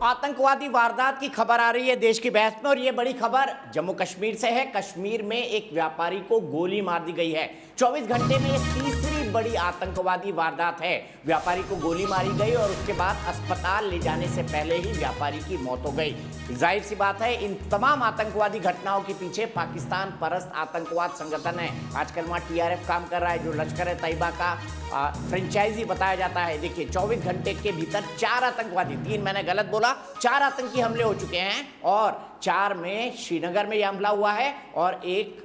आतंकवादी वारदात की खबर आ रही है देश की बहस में, और ये बड़ी खबर जम्मू कश्मीर से है। कश्मीर में एक व्यापारी को गोली मार दी गई है। 24 घंटे में ये तीसरी बड़ी आतंकवादी वारदात है। व्यापारी को गोली मारी गई और उसके बाद अस्पताल ले जाने से पहले ही व्यापारी की मौत हो गई। जाहिर सी बात है, इन तमाम आतंकवादी घटनाओं के पीछे पाकिस्तान परस्त आतंकवाद संगठन है। आजकल वहाँ TRF काम कर रहा है, जो लश्कर ए तैयबा का फ्रेंचाइजी बताया जाता है। देखिए, 24 घंटे के भीतर 4 आतंकवादी, 3 मैंने गलत बोला, 4 आतंकी हमले हो चुके हैं, और 4 में श्रीनगर में यह हमला हुआ है और एक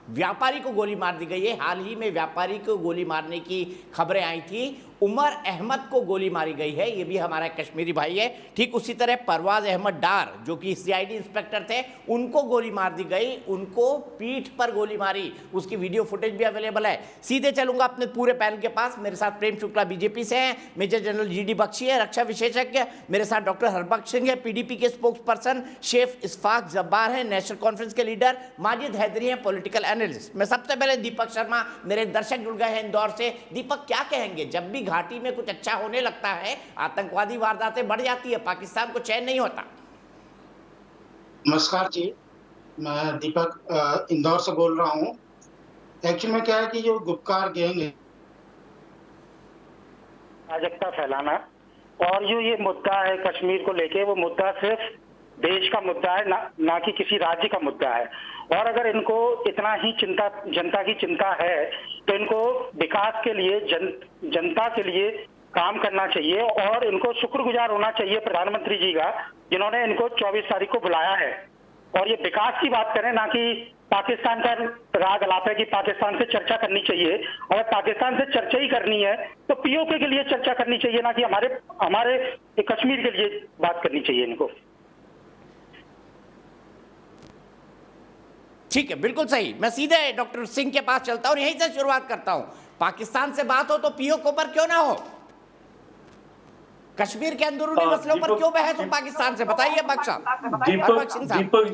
व्यापारी को गोली मार दी गई है। हाल ही में व्यापारी को गोली मारने की खबरें आई थी। उमर अहमद को गोली मारी गई है, ये भी हमारा कश्मीरी भाई है। ठीक उसी तरह परवाज अहमद डार, जो कि CID इंस्पेक्टर थे, उनको गोली मार दी गई। उनको पीठ पर गोली मारी, उसकी वीडियो फुटेज भी अवेलेबल है। सीधे चलूंगा अपने पूरे पैनल के पास। मेरे साथ प्रेम शुक्ला BJP से हैं, मेजर जनरल GD बख्शी है, रक्षा विशेषज्ञ। मेरे साथ डॉक्टर हरबख्श सिंह है, PDP के स्पोक्स पर्सन। शेख इशफाक जब्बार है, नेशनल कॉन्फ्रेंस के लीडर। माजिद हैदरी है, पॉलिटिकल एनालिस्ट। मैं सबसे पहले दीपक शर्मा, मेरे दर्शक जुड़ गए हैं इंदौर से। दीपक, क्या कहेंगे, जब भी घाटी में कुछ अच्छा होने लगता है आतंकवादी वारदातें बढ़ जाती है, पाकिस्तान को चैन नहीं होता? नमस्कार जी, मैं दीपक इंदौर से बोल रहा हूँ। एक्चुअली में क्या है कि जो गुपकार गैंग है, अराजकता फैलाना, और जो ये मुद्दा है कश्मीर को लेके, वो मुद्दा सिर्फ देश का मुद्दा है, ना कि किसी राज्य का मुद्दा है। और अगर इनको इतना ही जनता की चिंता है, तो इनको विकास के लिए, जनता के लिए काम करना चाहिए, और इनको शुक्रगुजार होना चाहिए प्रधानमंत्री जी का, जिन्होंने इनको 24 तारीख को बुलाया है। और ये विकास की बात करें, ना कि पाकिस्तान का राग अलाप है कि पाकिस्तान से चर्चा करनी चाहिए। अगर पाकिस्तान से चर्चा ही करनी है तो POK के लिए चर्चा करनी चाहिए, ना कि हमारे कश्मीर के लिए बात करनी चाहिए इनको। ठीक है, बिल्कुल सही। मैं सीधे डॉक्टर सिंह के पास चलता हूं, यहीं से शुरुआत करता हूं। पाकिस्तान से बात हो तो POK पर क्यों ना हो? कश्मीर के अंदरूनी मसलों पर क्यों बहस हो पाकिस्तान से? बताइए बख्शा। दीपक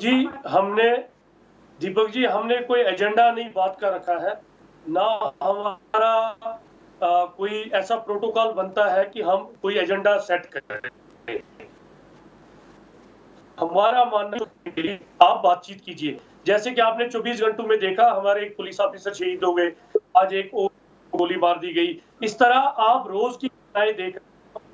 जी, हमने कोई एजेंडा नहीं बात का रखा है, ना हमारा कोई ऐसा प्रोटोकॉल बनता है कि हम कोई एजेंडा सेट करें। हमारा मानना है आप बातचीत कीजिए। जैसे कि आपने 24 घंटों में देखा, हमारे एक पुलिस ऑफिसर शहीद हो गए, आज एक और गोली मार दी गई। इस तरह आप रोज की घटनाएं देख रहे,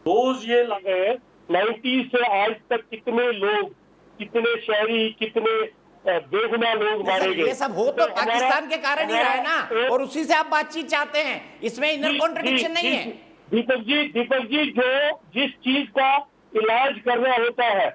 रोज ये लगे 90 से आज तक कितने लोग, कितने शहरी, कितने बेगुनाह लोग मारे गए। ये सब हो तो पाकिस्तान के कारण ही रहा है ना, और उसी से आप बातचीत चाहते हैं। इसमें इनर कॉन्ट्रडिक्शन नहीं है। दीपक जी, जो जिस चीज का इलाज करना होता है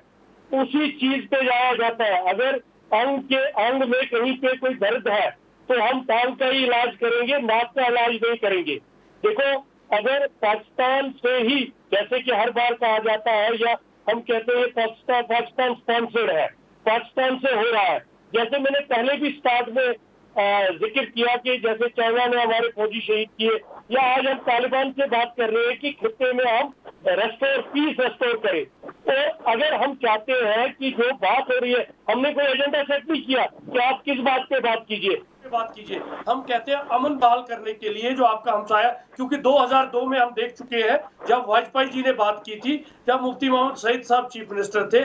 उसी चीज पे जाया जाता है। अगर अंग में कहीं पे कोई दर्द है तो हम टांग का ही इलाज करेंगे, नाक का इलाज नहीं करेंगे। देखो, अगर पाकिस्तान से ही, जैसे कि हर बार कहा जाता है, या हम कहते हैं पाकिस्तान स्पॉन्सर्ड है, पाकिस्तान से हो रहा है। जैसे मैंने पहले भी स्टार्ट में जिक्र किया कि जैसे चाइना ने हमारे फौजी शहीद किए, या आज हम तालिबान से बात कर रहे हैं कि खित्ते में हम पीस रेस्टोर करें। तो अगर हम चाहते हैं कि जो बात हो रही है, हमने कोई एजेंडा सेट नहीं किया कि आप किस बात पे बात कीजिए। हम कहते हैं अमन बहाल करने के लिए, जो आपका हमसाया, क्योंकि 2002 में हम देख चुके हैं जब वाजपेयी जी ने बात की थी, जब मुफ्ती मोहम्मद सईद साहब चीफ मिनिस्टर थे,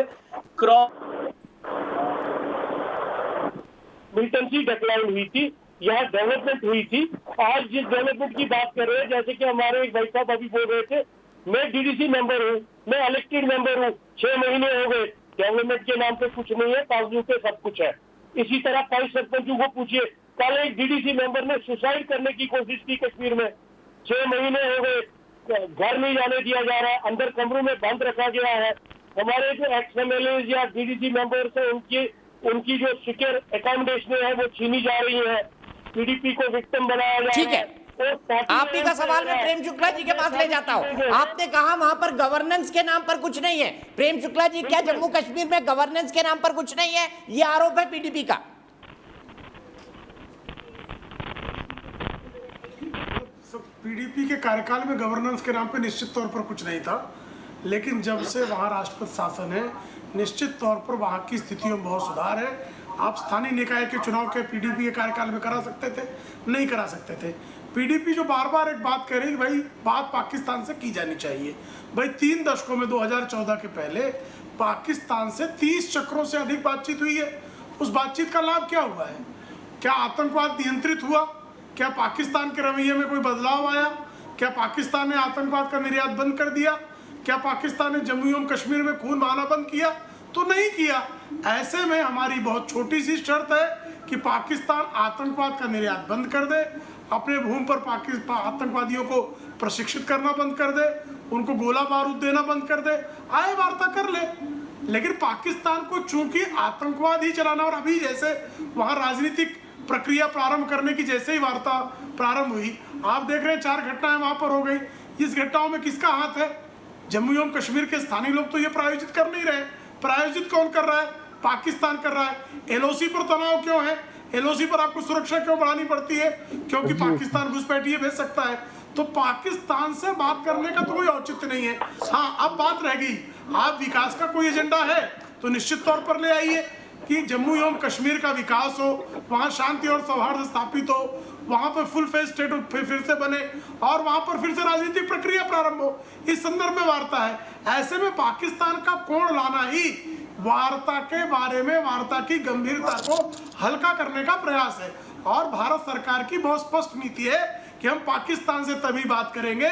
मिलिटेंसी डिक्लाइन हुई थी, यहाँ डेवलपमेंट हुई थी। आज जिस डेवलपमेंट की बात कर रहे हैं, जैसे कि हमारे एक भाई साहब अभी बोल रहे थे, मैं DDC मेंबर हूँ, मैं इलेक्टेड मेंबर हूँ, 6 महीने हो गए, डेवलपमेंट के नाम पे कुछ नहीं है, कागजों पे सब कुछ है। इसी तरह 5 सरपंचों को पूछिए, कल एक DDC मेंबर ने सुसाइड करने की कोशिश की कश्मीर में, 6 महीने हो गए, घर नहीं जाने दिया जा रहा है, अंदर कमरों में बंद रखा गया है। हमारे जो XMLA या DDC मेंबर्स है, उनकी जो सिक्योर अकोमोडेशन है वो छीनी जा रही है, PDP को विक्टिम बनाया जा रहा है। ठीक है, आप ही का सवाल मैं प्रेम शुक्ला जी के पास ले जाता हूं। आपने कहा वहां पर गवर्नेंस के नाम पर कुछ नहीं है। प्रेम शुक्ला जी, क्या जम्मू कश्मीर में गवर्नेंस के नाम पर कुछ नहीं है? ये आरोप है PDP का। PDP के कार्यकाल में गवर्नेंस के नाम पे निश्चित तौर पर कुछ नहीं था, लेकिन जब से वहाँ राष्ट्रपति शासन है, निश्चित तौर पर वहाँ की स्थितियों में बहुत सुधार है। आप स्थानीय निकाय के चुनाव के पीडीपी के कार्यकाल में करा सकते थे, नहीं करा सकते थे। पीडीपी जो बार बार एक बात कह रही है भाई बात पाकिस्तान से की जानी चाहिए, भाई 3 दशकों में 2014 के पहले पाकिस्तान से 30 चक्रों से अधिक बातचीत हुई है। उस बातचीत का लाभ क्या हुआ है? क्या आतंकवाद नियंत्रित हुआ? क्या पाकिस्तान के रवैये में कोई बदलाव आया? क्या पाकिस्तान ने आतंकवाद का निर्यात बंद कर दिया? क्या पाकिस्तान ने जम्मू एवं कश्मीर में खून बहाना बंद किया? तो नहीं किया। ऐसे में हमारी बहुत छोटी सी शर्त है कि पाकिस्तान आतंकवाद का निर्यात बंद कर दे, अपने भूमि पर आतंकवादियों को प्रशिक्षित करना बंद कर दे, उनको गोला बारूद देना बंद कर दे, आए वार्ता कर ले। लेकिन पाकिस्तान को चूंकि आतंकवाद ही चलाना, और अभी जैसे वहां राजनीतिक प्रक्रिया प्रारंभ करने की जैसे ही वार्ता प्रारंभ हुई, आप देख रहे हैं 4 घटनाएं वहां पर हो गई। इस घटनाओं में किसका हाथ है? जम्मू एवं कश्मीर के स्थानीय लोग तो ये प्रायोजित कर नहीं रहे। प्रायोजित कौन कर रहा है? पाकिस्तान कर रहा है। एलओसी पर तनाव क्यों है? एलओसी पर आपको सुरक्षा क्यों बढ़ानी पड़ती है? क्योंकि पाकिस्तान घुसपैठिए भेज सकता है। तो पाकिस्तान से बात करने का तो कोई औचित्य नहीं है। हाँ, अब बात रह गई, आप विकास का कोई एजेंडा है तो निश्चित तौर पर ले आइए कि जम्मू एवं कश्मीर का विकास हो, वहाँ शांति और सौहार्द स्थापित हो, वहाँ पर फुल फेज स्टेट फिर से बने और वहाँ पर फिर से राजनीतिक प्रक्रिया प्रारंभ हो। इस संदर्भ में वार्ता है। ऐसे में पाकिस्तान का कोण लाना ही वार्ता के बारे में, वार्ता की गंभीरता को हल्का करने का प्रयास है। और भारत सरकार की बहुत स्पष्ट नीति है कि हम पाकिस्तान से तभी बात करेंगे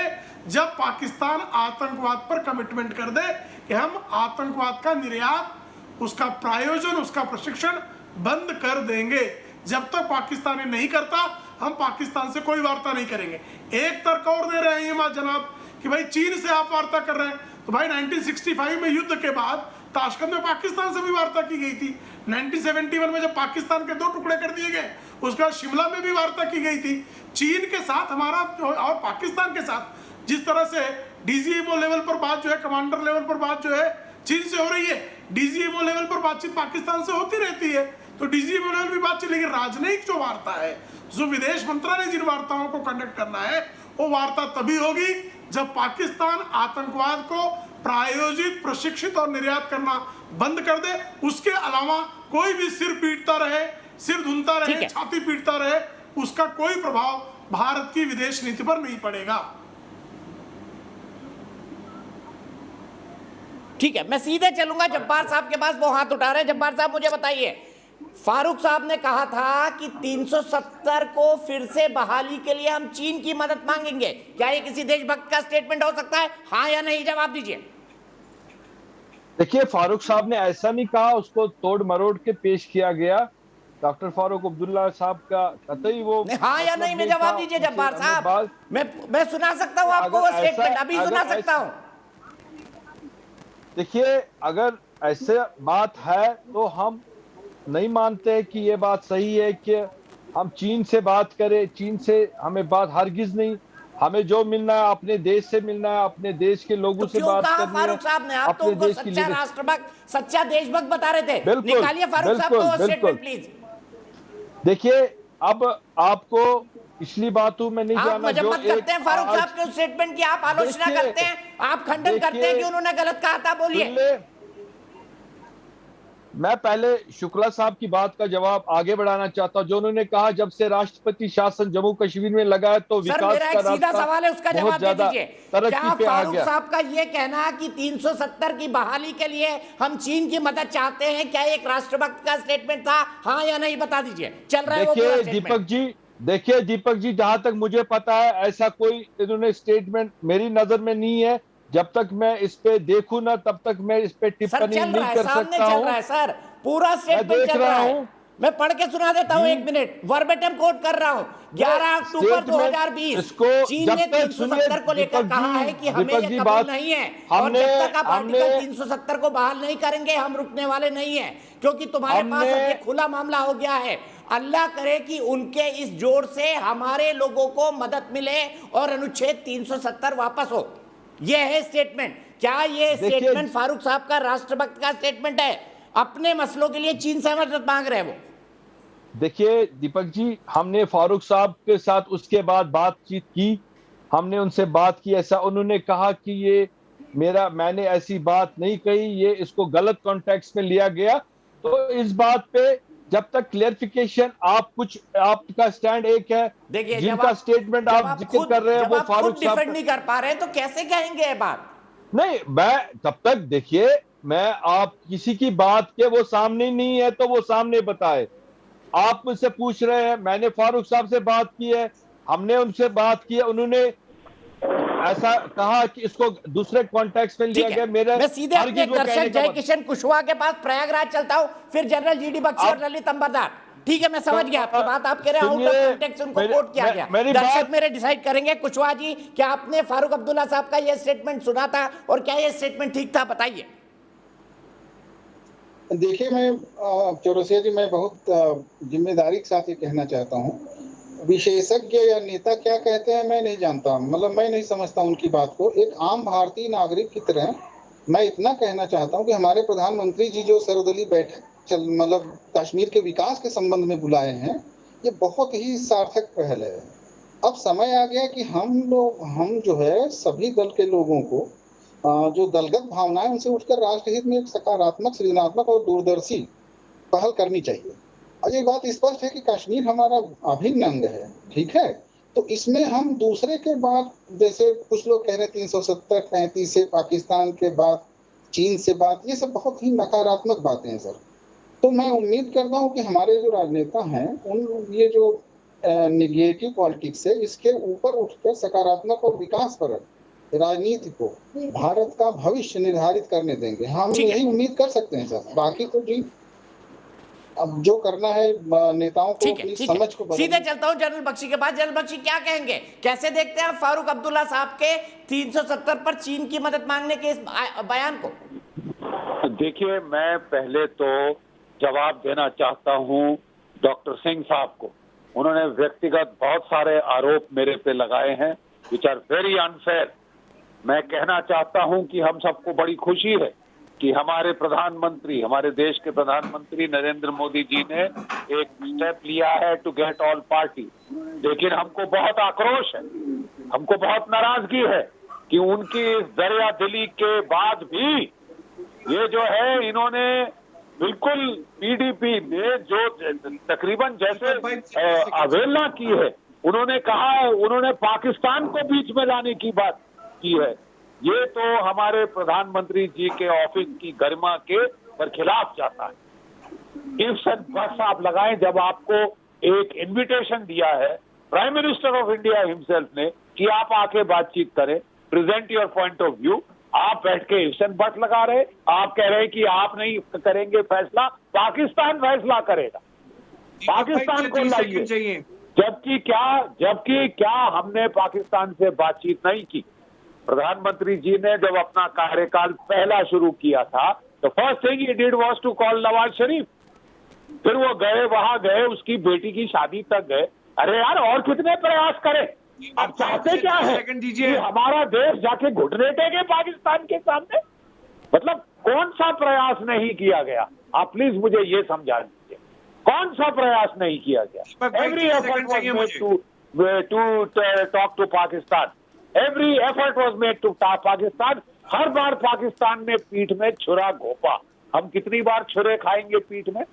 जब पाकिस्तान आतंकवाद पर कमिटमेंट कर दे कि हम आतंकवाद का निर्यात, उसका प्रायोजन, उसका प्रशिक्षण बंद कर देंगे। जब तक पाकिस्तान ये नहीं करता, हम पाकिस्तान से कोई वार्ता नहीं करेंगे। एक तर्क और दे रहे हैं जनाब कि भाई चीन से आप वार्ता कर रहे हैं, तो भाई 1965 में युद्ध के बाद ताशकंद में पाकिस्तान से भी वार्ता की गई थी। 1971 में जब पाकिस्तान के 2 टुकड़े कर दिए गए, उसके बाद शिमला में भी वार्ता की गई थी। चीन के साथ हमारा और पाकिस्तान के साथ जिस तरह से डीजीएमओ लेवल पर बात जो है, कमांडर लेवल पर बात जो है चीन से हो रही है, डीजीएमओ लेवल पर बातचीत पाकिस्तान से होती रहती है। तो डीजीएमओ लेवल भी बातचीत, लेकिन राजनयिक जो वार्ता है, जो विदेश मंत्रालय जिन वार्ताओं को कंडक्ट करना है, वो वार्ता तभी होगी जब पाकिस्तान आतंकवाद को प्रायोजित, प्रशिक्षित और निर्यात करना बंद कर दे। उसके अलावा कोई भी सिर पीटता रहे, सिर धुनता रहे, छाती पीटता रहे, उसका कोई प्रभाव भारत की विदेश नीति पर नहीं पड़ेगा। ठीक है, मैं सीधे चलूंगा जब्बार साहब के पास, वो हाथ उठा रहे हैं। जब्बार साहब मुझे बताइए, फारूक साहब ने कहा था कि 370 को फिर से बहाली के लिए हम चीन की मदद मांगेंगे। क्या ये किसी देशभक्त का स्टेटमेंट हो सकता है? हाँ या नहीं, जवाब दीजिए। देखिए, फारूक साहब ने ऐसा नहीं कहा, उसको तोड़ मरोड़ के पेश किया गया। डॉक्टर फारूक अब्दुल्ला साहब का कतई वो हाँ या नहीं में जवाब दीजिए जब्बार साहब। मैं सुना सकता हूँ आपको वो स्टेटमेंट, अभी सुना सकता हूँ। देखिए, अगर ऐसे बात है तो हम नहीं मानते कि ये बात सही है कि हम चीन से बात करें। चीन से हमें बात हरगिज नहीं, हमें जो मिलना है अपने देश से मिलना है, अपने देश के लोगों से बात करनी है। फारूक साहब ने, आप तो उनको सच्चा राष्ट्रभक्त, सच्चा देशभक्त बता रहे थे। निकालिए फारूक साहब को वो स्टेटमेंट प्लीज। देखिए, अब आपको पिछली बातों में नहीं जाना, जो करते हैं फारूक साहब के स्टेटमेंट की आप आलोचना करते हैं, आप खंडन करते हैं कि उन्होंने गलत कहा था। बोलिए। मैं पहले शुक्ला साहब की बात का जवाब आगे बढ़ाना चाहता हूं, जो उन्होंने कहा जब से राष्ट्रपति शासन जम्मू कश्मीर में लगा है तो विकास का सीधा सवाल है, उसका जवाब दे दीजिए। तरक्की पे आ गया। फारूक साहब का ये कहना कि 370 की बहाली के लिए हम चीन की मदद चाहते हैं, क्या एक राष्ट्रभक्त का स्टेटमेंट था? हाँ या नहीं बता दीजिए। चल रहा है वो पूरा स्टेटमेंट। देखिए दीपक जी, जहां तक मुझे पता है ऐसा कोई इन्होंने स्टेटमेंट मेरी नजर में नहीं है। जब तक मैं इस पे देखूं ना, तब तक मैं इस पे टिप्पणी नहीं कर सकता हूं। सर पूरा स्टेटमेंट चल रहा है, मैं पढ़ के सुना देता हूं, 1 मिनट, वर्बेटम कोट कर रहा हूं। 11 अक्टूबर 2020 चीन ने 370 को लेकर कहा है कि हमें ये कबूल नहीं है, और जब तक आप आर्टिकल 370 को बहाल नहीं करेंगे हम रुकने वाले नहीं है, क्योंकि तुम्हारे पास अब ये खुला मामला हो गया है। अल्लाह करे कि उनके इस जोर से हमारे लोगों को मदद मिले और अनुच्छेद 370 वापस हो। यह है स्टेटमेंट। क्या ये स्टेटमेंट फारूक साहब का राष्ट्रभक्त का स्टेटमेंट है? अपने मसलों के लिए चीन से मदद मांग रहे हैं वो। देखिए दीपक जी, हमने फारूक साहब के साथ उसके बाद बातचीत की, हमने उनसे बात की। ऐसा उन्होंने कहा कि ये मैंने ऐसी बात नहीं कही, ये इसको गलत कॉन्टेक्स्ट में लिया गया। तो इस बात पे जब तक क्लियरिफिकेशन आपका स्टैंड एक है, देखिए जिनका स्टेटमेंट आप जिक्र कर रहे हैं वो फारूक साहब डिफेंड नहीं कर पा रहे हैं तो कैसे कहेंगे ये बात? नहीं, मैं तब तक देखिए, मैं आप किसी की बात के वो सामने नहीं है तो वो सामने बताए। आप मुझसे पूछ रहे हैं, मैंने फारूक साहब से बात की है, हमने उनसे बात की है, उन्होंने ऐसा कहा कि इसको दूसरे कॉन्टेक्स्ट में लिया गया। मेरे मैं सीधे अपने दर्शक जय किशन कुशवाहा के पास प्रयागराज चलता हूं, फिर जनरल जीडी बख्शी और ललित अंबरदार। ठीक है, मैं समझ गया आपकी बात। आप कह रहे हैं आउट ऑफ कॉन्टेक्स्ट उनको कोट किया गया। दर्शक मेरे डिसाइड करेंगे। कुशवाहा जी, क्या आपने फारूक अब्दुल्ला साहब का यह स्टेटमेंट सुना था और क्या यह स्टेटमेंट ठीक था? बताइए। देखिए, मैं चौरसिया जी, मैं बहुत जिम्मेदारी के साथ ये कहना चाहता हूँ, विशेषज्ञ या नेता क्या कहते हैं मैं नहीं जानता, मतलब मैं नहीं समझता उनकी बात को। एक आम भारतीय नागरिक की तरह मैं इतना कहना चाहता हूँ कि हमारे प्रधानमंत्री जी जो सर्वदलीय बैठक मतलब कश्मीर के विकास के संबंध में बुलाए हैं, ये बहुत ही सार्थक पहल है। अब समय आ गया कि हम जो है सभी दल के लोगों को जो दलगत भावनाएं उनसे उठकर राष्ट्रहित में एक सकारात्मक, सृजनात्मक और दूरदर्शी पहल करनी चाहिए। और ये बात स्पष्ट है कि कश्मीर हमारा अभिन्न अंग है, ठीक है। तो इसमें हम दूसरे के बाद, जैसे कुछ लोग कह रहे हैं 370, 35 से पाकिस्तान के बाद चीन से बात, ये सब बहुत ही नकारात्मक बातें हैं सर। तो मैं उम्मीद करता हूँ कि हमारे जो राजनेता हैं ये जो नेगेटिव पॉलिटिक्स है इसके ऊपर उठकर सकारात्मक और विकास पर राजनीति को भारत का भविष्य निर्धारित करने देंगे। हम यही उम्मीद कर सकते हैं सर। बाकी तो जी अब जो करना है नेताओं को अपनी समझ को। सीधे चलता हूं जनरल बख्शी के पास। जनरल बख्शी, क्या कहेंगे, कैसे देखते हैं आप फारूक अब्दुल्ला साहब के 370 पर चीन की मदद मांगने के इस बयान को? देखिए, मैं पहले तो जवाब देना चाहता हूं डॉक्टर सिंह साहब को। उन्होंने व्यक्तिगत बहुत सारे आरोप मेरे पे लगाए हैं विच आर वेरी अनफेयर। मैं कहना चाहता हूं कि हम सबको बड़ी खुशी है कि हमारे प्रधानमंत्री, हमारे देश के प्रधानमंत्री नरेंद्र मोदी जी ने एक स्टेप लिया है टू गेट ऑल पार्टी। लेकिन हमको बहुत आक्रोश है, हमको बहुत नाराजगी है कि उनकी इस दरिया दिली के बाद भी ये जो है इन्होंने बिल्कुल पीडीपी ने जो तकरीबन जैसे अवहेलना की है। उन्होंने कहा, उन्होंने पाकिस्तान को बीच में लाने की बात की है। ये तो हमारे प्रधानमंत्री जी के ऑफिस की गरिमा के पर खिलाफ जाता है। इफ बस आप लगाएं, जब आपको एक इनविटेशन दिया है prime minister of India himself ने कि आप आके बातचीत करें, present your point of view, आप बैठ के इफ्सन बट लगा रहे, आप कह रहे हैं कि आप नहीं करेंगे फैसला, पाकिस्तान फैसला करेगा, पाकिस्तान को लाइए। जबकि क्या हमने पाकिस्तान से बातचीत नहीं की। प्रधानमंत्री जी ने जब अपना कार्यकाल पहला शुरू किया था तो first thing he did was to call Nawaz Sharif. फिर वो गए, वहां गए, उसकी बेटी की शादी तक गए। अरे यार, और कितने प्रयास करें? अब चाहते क्या है कि हमारा देश जाके घुटने टेके पाकिस्तान के सामने? मतलब कौन सा प्रयास नहीं किया गया? आप प्लीज मुझे ये समझा दीजिए, कौन सा प्रयास नहीं किया गया? Every effort was made to talk to Pakistan, every effort was made to Pakistan. हर बार पाकिस्तान ने पीठ में छुरा घोंपा। हम कितनी बार छुरे खाएंगे पीठ में?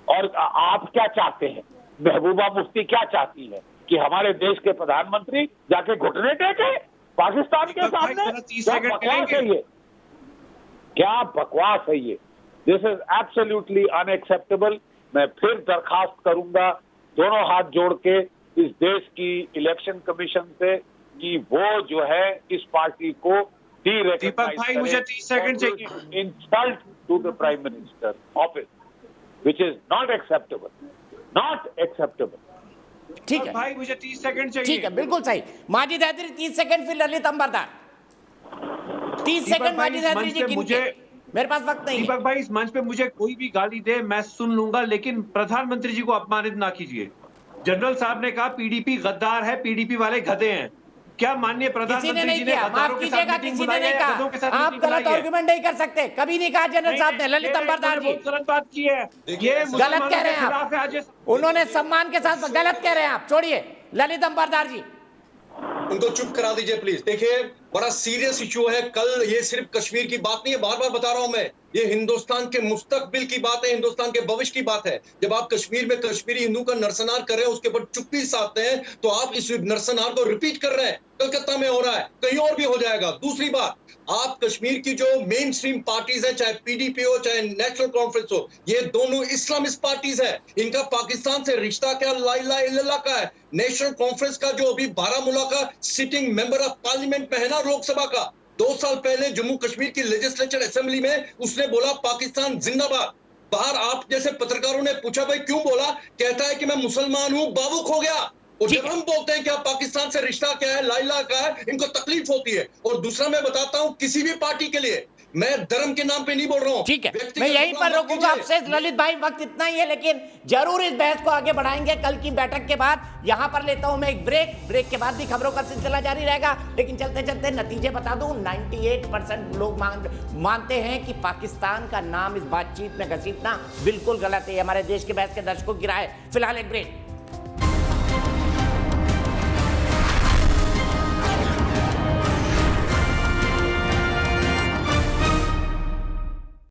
और आप क्या चाहते हैं? महबूबा मुफ्ती क्या चाहती है कि हमारे देश के प्रधानमंत्री जाके घुटने टेके पाकिस्तान के सामने? क्या बकवास है ये? क्या बकवास है ये? This is absolutely unacceptable. मैं फिर दरखास्त करूंगा दोनों हाथ जोड़ के इस देश की इलेक्शन कमीशन से कि वो जो है इस पार्टी को दीपक भाई, मुझे 30 सेकंड चाहिए। Insult to the prime minister office which is not acceptable, not acceptable. ठीक है भाई, मुझे 30 सेकंड चाहिए। ठीक है, बिल्कुल सही। माजिद हैदरी 30 सेकंड, फिर ललित अंबरदार 30 सेकंड। माजिद हैदरी जी, मुझे मेरे पास वक्त नहीं है। दीपक भाई, इस मंच पे मुझे कोई भी गाली दे मैं सुन लूंगा, लेकिन प्रधानमंत्री जी को अपमानित ना कीजिए। जनरल साहब ने कहा पीडीपी गद्दार है, पीडीपी वाले गधे हैं। क्या माननीय प्रधानमंत्री जी ने माफ कीजिएगा, किसी ने नहीं कहा। आप गलत आर्गुमेंट नहीं कर सकते, कभी नहीं कहा जनरल साहब ने। ललित अंबरदार जी गलत बात की है, ये गलत कह रहे हैं आप। उन्होंने सम्मान के साथ गलत कह रहे हैं आप, छोड़िए। ललित अंबरदार जी, उनको चुप करा दीजिए प्लीज। देखिए, बड़ा सीरियस इशू है। कल ये सिर्फ कश्मीर की बात नहीं है, बार बार बता रहा हूं मैं, ये हिंदुस्तान के मुस्तकबिल की बात है, हिंदुस्तान के भविष्य की बात है। जब आप कश्मीर में कश्मीरी हिंदू का नरसंहार कर रहे हैं, उसके ऊपर चुप्पी साधते हैं, तो आप इस नरसंहार को रिपीट कर रहे हैं। कलकत्ता में हो रहा है, कहीं और भी हो जाएगा। दूसरी बात, आप कश्मीर की जो मेन स्ट्रीम पार्टीज है, चाहे पीडीपी हो चाहे नेशनल कॉन्फ्रेंस हो, ये दोनों इस्लामिस्ट पार्टीज है। इनका पाकिस्तान से रिश्ता क्या ला इलाहा इल्लल्लाह का है। नेशनल कॉन्फ्रेंस का जो अभी बारामूला का सिटिंग मेंबर ऑफ पार्लियामेंट में है ना, लोकसभा का, 2 साल पहले जम्मू कश्मीर की लेजिस्लेचर असेंबली में उसने बोला पाकिस्तान जिंदाबाद। बाहर आप जैसे पत्रकारों ने पूछा भाई क्यों बोला, कहता है कि मैं मुसलमान हूं, बावुक हो गया। और जब हम बोलते हैं कि आप पाकिस्तान से रिश्ता क्या है, ला इलाहा का है, इनको तकलीफ होती है। और दूसरा मैं बताता हूं, किसी भी पार्टी के लिए मैं धर्म के नाम पे नहीं बोल रहा हूं। ठीक है, मैं यहीं पर रोकूंगा आपसे ललित भाई, वक्त इतना ही है, लेकिन जरूर इस बहस को आगे बढ़ाएंगे कल की बैठक के बाद। यहां पर लेता हूं मैं एक ब्रेक के बाद भी खबरों का सिलसिला जारी रहेगा, लेकिन चलते चलते नतीजे बता दूं। 98% लोग मानते हैं कि पाकिस्तान का नाम इस बातचीत में घसीटना बिल्कुल गलत है। हमारे देश के बहस के दर्शकों की राय। फिलहाल एक ब्रेक।